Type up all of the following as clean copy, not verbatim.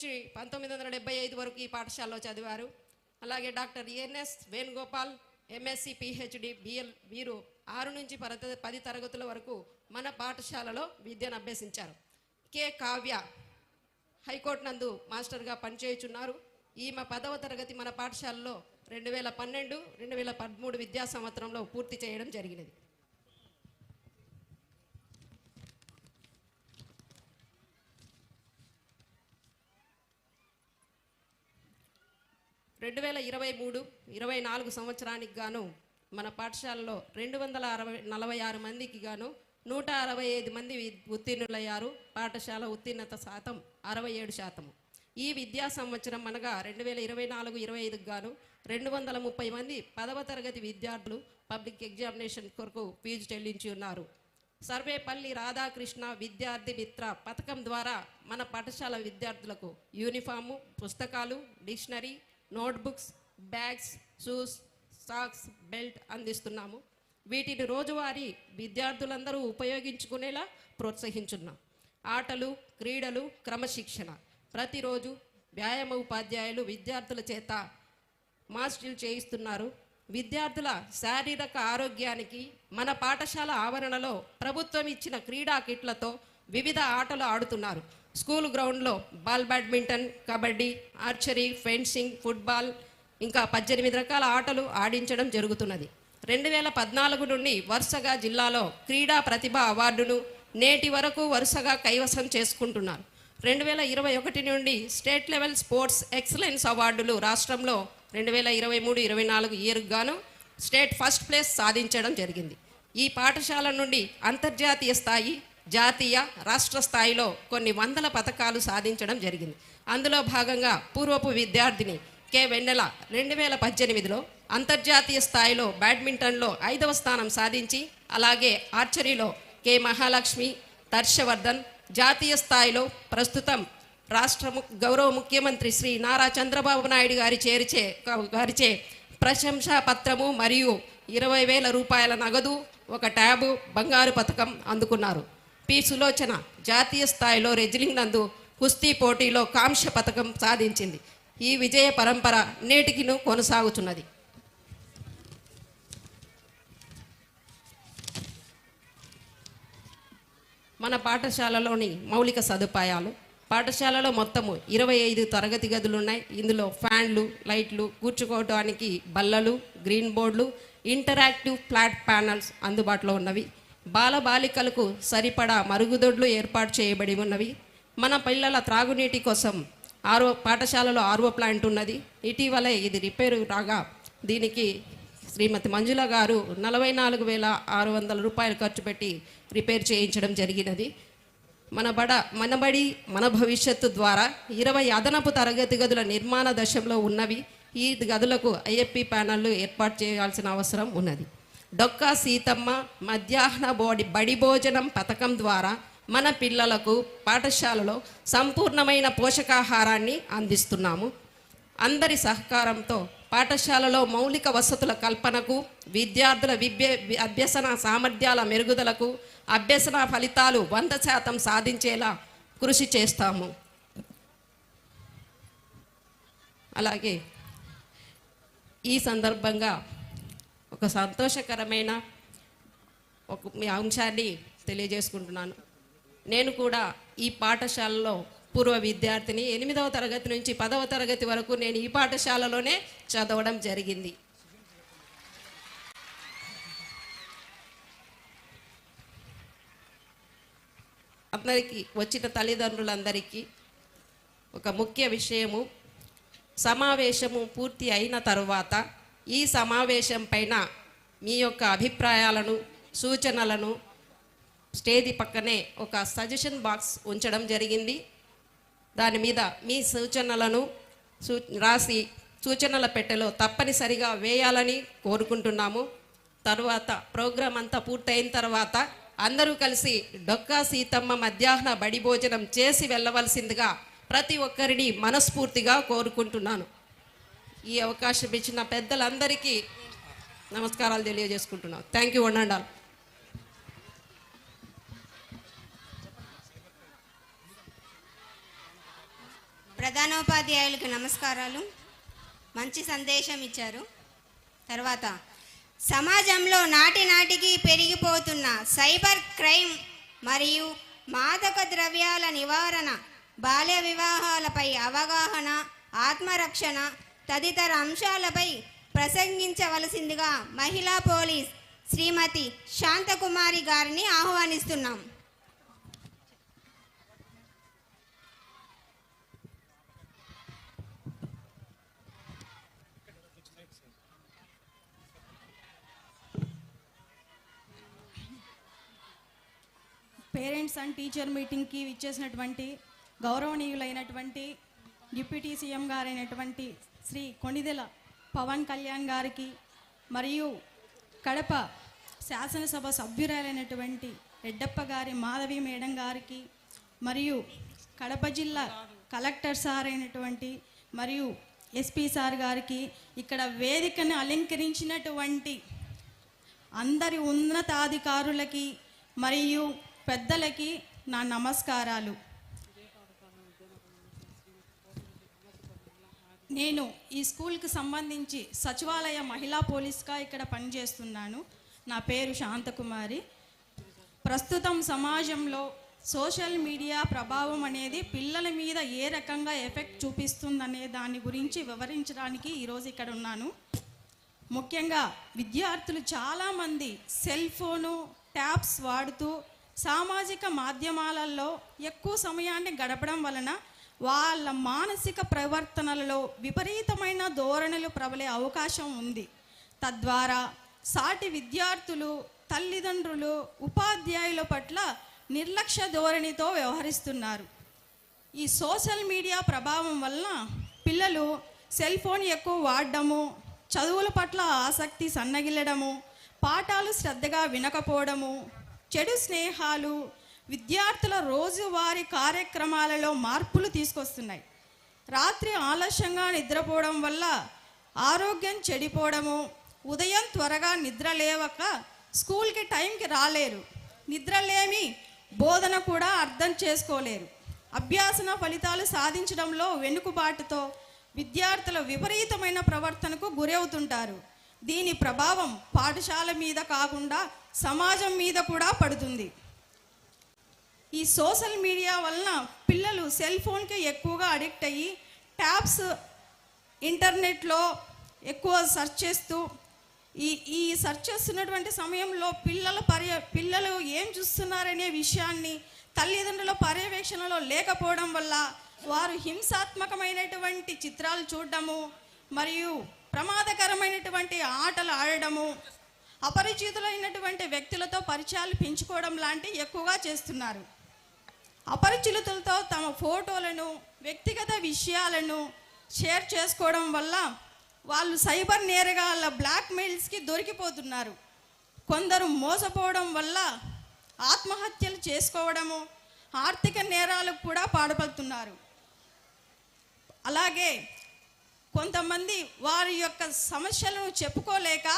1975 వరకు ఈ పాఠశాలలో చదివారు. అలాగే doctor NS Venugopal MSc PhD BL వీరు 6 నుంచి 10 తరగతుల వరకు మన పాఠశాలలో విద్యను అభ్యసించారు. కె కావ్య హైకోర్టు నందు మాస్టర్గా పనిచేయుచున్నారు. ఈమె 10వ తరగతి మన పాఠశాలలో 2012-2013 విద్యా సంవత్సరంలో పూర్తి చేయడం జరిగినది. 2023-24 సంవత్సరానికి గాను మన పాఠశాలలో 246 మందికి గాను 165 మంది ఉత్తీర్ణులయ్యారు. పాఠశాల ఉత్తీర్ణత శాతం 67%. ఈ విద్యా సంవత్సరం అనగా 2024-25 గాను 230 మంది 10వ తరగతి విద్యార్థులు పబ్లిక్ ఎగ్జామినేషన్ కొరకు ఫీజు చెల్లించి ఉన్నారు. సర్వేపల్లి రాధాకృష్ణ విద్యార్థి మిత్ర పథకం ద్వారా మన పాఠశాల విద్యార్థులకు యూనిఫాము, పుస్తకాలు, dictionary, notebooks, bags, shoes, socks, belt అందిస్తున్నాము. వీటిని రోజువారీ విద్యార్థులందరూ ఉపయోగించుకునేలా ప్రోత్సహించున్నాం. ఆటలు, క్రీడలు, క్రమశిక్షణ ప్రతిరోజు వ్యాయామ ఉపాధ్యాయులు విద్యార్థుల చేత మాస్టర్లు చేయిస్తున్నారు. విద్యార్థుల శారీరక ఆరోగ్యానికి మన పాఠశాల ఆవరణలో ప్రభుత్వం ఇచ్చిన క్రీడా కిట్లతో వివిధ ఆటలు ఆడుతున్నారు. స్కూల్ గ్రౌండ్లో badminton, kabaddi, archery, fencing, football ఇంకా 18 రకాల ఆటలు ఆడించడం జరుగుతున్నది. 2014 నుండి వరుసగా జిల్లాలో క్రీడా ప్రతిభ అవార్డును నేటి వరకు వరుసగా కైవసం చేసుకుంటున్నారు. 2021 నుండి స్టేట్ లెవెల్ స్పోర్ట్స్ ఎక్సలెన్స్ అవార్డులు రాష్ట్రంలో 2023-24 ఇయర్కు గాను స్టేట్ ఫస్ట్ ప్లేస్ సాధించడం జరిగింది. ఈ పాఠశాల నుండి అంతర్జాతీయ స్థాయి, జాతీయ, రాష్ట్ర స్థాయిలో కొన్ని వందల పథకాలు సాధించడం జరిగింది. అందులో భాగంగా పూర్వపు విద్యార్థిని కె వెన్నెల 2018లో అంతర్జాతీయ స్థాయిలో బ్యాడ్మింటన్లో 5వ స్థానం సాధించి, అలాగే ఆర్చరీలో కె మహాలక్ష్మి, హర్షవర్ధన్ జాతీయ స్థాయిలో ప్రస్తుతం రాష్ట్ర గౌరవ ముఖ్యమంత్రి శ్రీ నారా చంద్రబాబు నాయుడు గారిచే ప్రశంసా పత్రము మరియు 20,000 రూపాయల నగదు, ఒక ట్యాబు, బంగారు పథకం అందుకున్నారు. పి సులోచన జాతీయ స్థాయిలో రెజ్లింగ్ నందు కుస్తీ పోటీలో కాంస్య పథకం సాధించింది. ఈ విజయ పరంపర నేటికిను కొనసాగుతున్నది. మన పాఠశాలలోని మౌలిక సదుపాయాలు. పాఠశాలలో మొత్తము 25 తరగతి గదులు ఉన్నాయి. ఇందులో ఫ్యాన్లు, లైట్లు, కూర్చుకోవడానికి బల్లలు, గ్రీన్ బోర్డులు, ఇంటరాక్టివ్ ఫ్లాట్ ప్యానల్స్ అందుబాటులో ఉన్నవి. బాలబాలికలకు సరిపడా మరుగుదొడ్లు ఏర్పాటు చేయబడి ఉన్నవి. మన పిల్లల త్రాగునీటి కోసం పాఠశాలలో ఆర్ఓ ప్లాంట్ ఉన్నది. ఇటీవలే ఇది రిపేరు రాగా దీనికి శ్రీమతి మంజుల గారు 44,600 రూపాయలు ఖర్చు పెట్టి రిపేర్ చేయించడం జరిగినది. మన బడి మన భవిష్యత్తు ద్వారా 20 అదనపు తరగతి గదుల నిర్మాణ దశలో ఉన్నవి. ఈ గదులకు ఐఎఫ్పి ప్యానళ్లు ఏర్పాటు చేయాల్సిన అవసరం ఉన్నది. డొక్కా సీతమ్మ మధ్యాహ్న బడి భోజనం పథకం ద్వారా మన పిల్లలకు పాఠశాలలో సంపూర్ణమైన పోషకాహారాన్ని అందిస్తున్నాము. అందరి సహకారంతో పాఠశాలలో మౌలిక వసతుల కల్పనకు, విద్యార్థుల అభ్యసన సామర్థ్యాల మెరుగుదలకు, అభ్యసన ఫలితాలు 100% సాధించేలా కృషి చేస్తాము. అలాగే ఈ సందర్భంగా ఒక సంతోషకరమైన ఒక అంశాన్ని తెలియజేసుకుంటున్నాను. నేను కూడా ఈ పాఠశాలలో పూర్వ విద్యార్థిని. 8వ తరగతి నుంచి 10వ తరగతి వరకు నేను ఈ పాఠశాలలోనే చదవడం జరిగింది. అందరికీ వచ్చిన తల్లిదండ్రులందరికీ ఒక ముఖ్య విషయము, సమావేశము పూర్తి అయిన తరువాత ఈ సమావేశం పైన మీ యొక్క అభిప్రాయాలను, సూచనలను స్టేజ్ పక్కనే ఒక సజెషన్ బాక్స్ ఉంచడం జరిగింది. దాని మీద మీ సూచనలను రాసి సూచనల పెట్టెలో తప్పనిసరిగా వేయాలని కోరుకుంటున్నాము. తర్వాత ప్రోగ్రాం అంతా పూర్తయిన తర్వాత అందరూ కలిసి డొక్కా సీతమ్మ మధ్యాహ్న బడి భోజనం చేసి వెళ్ళవలసిందిగా ప్రతి ఒక్కరిని మనస్ఫూర్తిగా కోరుకుంటున్నాను. ఈ అవకాశం ఇచ్చిన పెద్దలందరికీ నమస్కారాలు తెలియజేసుకుంటున్నాను. Thank you. వండండాల్. ప్రధానోపాధ్యాయులకు నమస్కారాలు. మంచి సందేశం ఇచ్చారు. తర్వాత సమాజంలో నాటికి పెరిగిపోతున్న సైబర్ క్రైమ్ మరియు మాదక ద్రవ్యాల నివారణ, బాల్య వివాహాలపై అవగాహన, ఆత్మరక్షణ తదితర అంశాలపై ప్రసంగించవలసిందిగా మహిళా పోలీస్ శ్రీమతి శాంతకుమారి గారిని ఆహ్వానిస్తున్నాం. పేరెంట్స్ అండ్ టీచర్ మీటింగ్కి విచ్చేసినటువంటి గౌరవనీయులైనటువంటి డిప్యూటీ సీఎం గారైనటువంటి శ్రీ కొణిదెల పవన్ కళ్యాణ్ గారికి, మరియు కడప శాసనసభ సభ్యురాలైనటువంటి రెడ్డప్ప గారి మాధవి మేడం గారికి, మరియు కడప జిల్లా కలెక్టర్ సార్ అయినటువంటి మరియు ఎస్పీ సార్ గారికి, ఇక్కడ వేదికను అలంకరించినటువంటి అందరి ఉన్నతాధికారులకి మరియు పెద్దలకి నా నమస్కారాలు. నేను ఈ స్కూల్కి సంబంధించి సచివాలయ మహిళా పోలీస్గా ఇక్కడ పనిచేస్తున్నాను. నా పేరు శాంతకుమారి. ప్రస్తుతం సమాజంలో సోషల్ మీడియా ప్రభావం అనేది పిల్లల మీద ఏ రకంగా ఎఫెక్ట్ చూపిస్తుందనే దాని గురించి వివరించడానికి ఈరోజు ఇక్కడ ఉన్నాను. ముఖ్యంగా విద్యార్థులు చాలామంది సెల్ ఫోను, ట్యాబ్స్ వాడుతూ సామాజిక మాధ్యమాలలో ఎక్కువ సమయాన్ని గడపడం వలన వాళ్ళ మానసిక ప్రవర్తనలలో విపరీతమైన ధోరణులు ప్రబలే అవకాశం ఉంది. తద్వారా సాటి విద్యార్థులు, తల్లిదండ్రులు, ఉపాధ్యాయుల పట్ల నిర్లక్ష్య ధోరణితో వ్యవహరిస్తున్నారు. ఈ సోషల్ మీడియా ప్రభావం వలన పిల్లలు సెల్ ఫోన్ ఎక్కువ వాడడము, చదువుల పట్ల ఆసక్తి సన్నగిల్లడము, పాఠాలు శ్రద్ధగా వినకపోవడము, చెడు స్నేహాలు విద్యార్థుల రోజువారీ కార్యక్రమాలలో మార్పులు తీసుకొస్తున్నాయి. రాత్రి ఆలస్యంగా నిద్రపోవడం వల్ల ఆరోగ్యం చెడిపోవడము, ఉదయం త్వరగా నిద్ర లేవక స్కూల్కి టైంకి రాలేరు, నిద్రలేమి బోధన కూడా అర్థం చేసుకోలేరు, అభ్యాసన ఫలితాలు సాధించడంలో వెనుకబాటుతో విద్యార్థుల విపరీతమైన ప్రవర్తనకు గురవుతుంటారు. దీని ప్రభావం పాఠశాల మీద కాకుండా సమాజం మీద కూడా పడుతుంది. ఈ సోషల్ మీడియా వలన పిల్లలు సెల్ ఫోన్కి ఎక్కువగా అడిక్ట్ అయ్యి ట్యాబ్స్, ఇంటర్నెట్లో ఎక్కువ సెర్చ్ చేస్తూ ఈ సెర్చ్ చేస్తున్నటువంటి సమయంలో పిల్లలు ఏం చూస్తున్నారనే విషయాన్ని తల్లిదండ్రుల పర్యవేక్షణలో లేకపోవడం వల్ల వారు హింసాత్మకమైనటువంటి చిత్రాలు చూడడము, మరియు ప్రమాదకరమైనటువంటి ఆటలు ఆడడము, అపరిచితులైనటువంటి వ్యక్తులతో పరిచయాలు పెంచుకోవడం లాంటివి ఎక్కువగా చేస్తున్నారు. అపరిచితులతో తమ ఫోటోలను, వ్యక్తిగత విషయాలను షేర్ చేసుకోవడం వల్ల వాళ్ళు సైబర్ నేరగాళ్ళ బ్లాక్మెయిల్స్కి దొరికిపోతున్నారు. కొందరు మోసపోవడం వల్ల ఆత్మహత్యలు చేసుకోవడము, ఆర్థిక నేరాలకు కూడా పాల్పడుతున్నారు. అలాగే కొంతమంది వారి యొక్క సమస్యలను చెప్పుకోలేక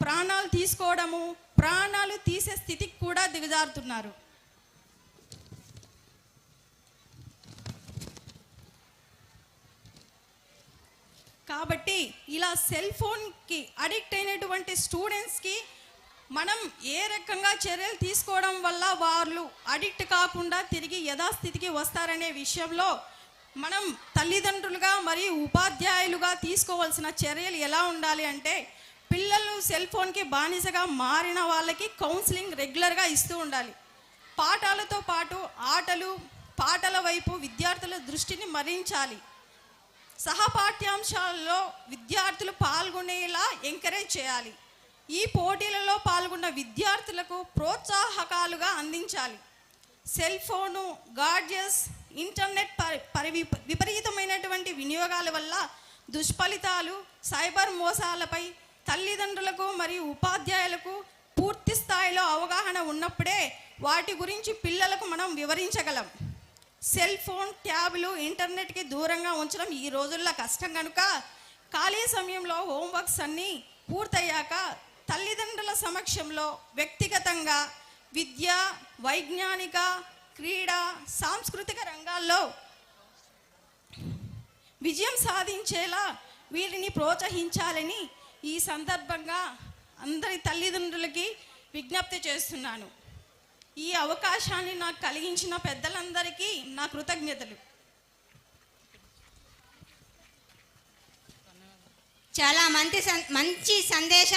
ప్రాణాలు తీసుకోవడము, ప్రాణాలు తీసే స్థితికి కూడా దిగజారుతున్నారు. కాబట్టి ఇలా సెల్ ఫోన్కి అడిక్ట్ అయినటువంటి స్టూడెంట్స్కి మనం ఏ రకంగా చర్యలు తీసుకోవడం వల్ల వాళ్ళు అడిక్ట్ కాకుండా తిరిగి యథాస్థితికి వస్తారనే విషయంలో మనం తల్లిదండ్రులుగా మరియు ఉపాధ్యాయులుగా తీసుకోవాల్సిన చర్యలు ఎలా ఉండాలి అంటే, పిల్లలు సెల్ ఫోన్కి బానిసగా మారిన వాళ్ళకి కౌన్సిలింగ్ రెగ్యులర్గా ఇస్తూ ఉండాలి. పాఠాలతో పాటు ఆటలు, పాటల వైపు విద్యార్థుల దృష్టిని మరించాలి. సహపాఠ్యాంశాలలో విద్యార్థులు పాల్గొనేలా ఎంకరేజ్ చేయాలి. ఈ పోటీలలో పాల్గొన్న విద్యార్థులకు ప్రోత్సాహకాలుగా అందించాలి. సెల్ ఫోను, గాడ్జెట్స్, ఇంటర్నెట్ విపరీతమైనటువంటి వినియోగాల వల్ల దుష్ఫలితాలు, సైబర్ మోసాలపై తల్లిదండ్రులకు మరియు ఉపాధ్యాయులకు పూర్తి స్థాయిలో అవగాహన ఉన్నప్పుడే వాటి గురించి పిల్లలకు మనం వివరించగలం. సెల్ ఫోన్, ట్యాబ్లు, ఇంటర్నెట్కి దూరంగా ఉంచడం ఈ రోజుల్లో కష్టం కనుక ఖాళీ సమయంలో హోంవర్క్స్ అన్నీ పూర్తయ్యాక తల్లిదండ్రుల సమక్షంలో వ్యక్తిగతంగా విద్య, వైజ్ఞానిక, క్రీడా, సాంస్కృతిక రంగాల్లో విజయం సాధించేలా వీరిని ప్రోత్సహించాలని ఈ సందర్భంగా అందరి తల్లిదండ్రులకి విజ్ఞప్తి చేస్తున్నాను. ఈ అవకాశాన్ని నాకు కలిగించిన పెద్దలందరికీ నా కృతజ్ఞతలు. చాలా మంచి సందేశాన్ని